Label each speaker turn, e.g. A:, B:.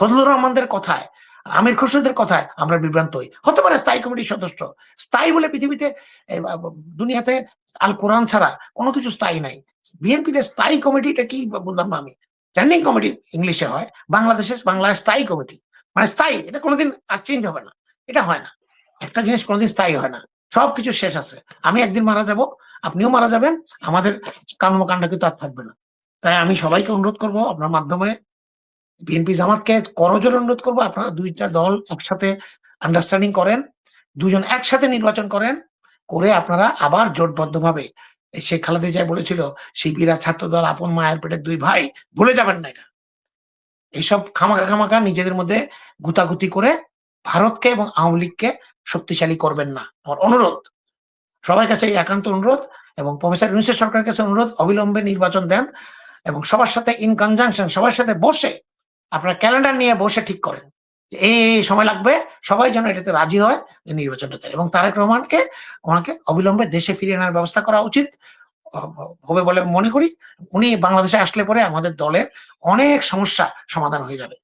A: ফজলুর রহমানদের কথায়, আমির খসরুদের কথায় আমরা বিভ্রান্ত হই। হতে পারে স্থায়ী কমিটির সদস্য, স্থায়ী বলে পৃথিবীতে দুনিয়াতে আল কোরআন ছাড়া কোনো কিছু স্থায়ী নাই। বিএনপির স্থায়ী কমিটিটা কি বললাম না আমি, স্ট্যান্ডিং কমিটি ইংলিশে হয়, বাংলায় স্থায়ী কমিটি, মানে স্থায়ী, এটা কোনোদিন আর চেঞ্জ হবে না, এটা হয় না। একটা জিনিস কোনোদিন স্থায়ী হয় না, সবকিছু শেষ আছে। আমি একদিন মারা যাব, আপনিও মারা যাবেন, আমাদের কর্মকাণ্ড কিন্তু আর থাকবে না। তাই আমি সবাইকে অনুরোধ করব, আপনার মাধ্যমে বিএনপি জামাতকে করজোড়ে অনুরোধ করবো, আপনারা দুইটা দল একসাথে আন্ডারস্ট্যান্ডিং করেন, দুজন একসাথে নির্বাচন করেন, করে আপনারা আবার জোটবদ্ধভাবে, শেখ খালেদা জিয়া বলেছিল শিবিরা ছাত্রদল আপন মায়ের পেটের দুই ভাই, ভুলে যাবেন না এটা। এইসব খামাখা নিজেদের মধ্যে গুতাগুতি করে ভারতকে এবং আওয়ামী লীগকে শক্তিশালী করবেন না, আমার অনুরোধ সবার কাছে, এই একান্ত অনুরোধ। এবং প্রফেসর ইউনূসের সরকারের কাছে অনুরোধ, অবিলম্বে নির্বাচন দেন এবং সবার সাথে ইন কনজাংশন, সবার সাথে বসে আপনার ক্যালেন্ডার নিয়ে বসে ঠিক করেন এই সময় লাগবে, সবাই যেন এটাতে রাজি হয় যে নির্বাচনটা দেয়। এবং তারেক রহমানকে ওনাকে অবিলম্বে দেশে ফিরিয়ে আনার ব্যবস্থা করা উচিত হবে বলে মনে করি। উনি বাংলাদেশে আসলে পরে আমাদের দলের অনেক সমস্যা সমাধান হয়ে যাবে।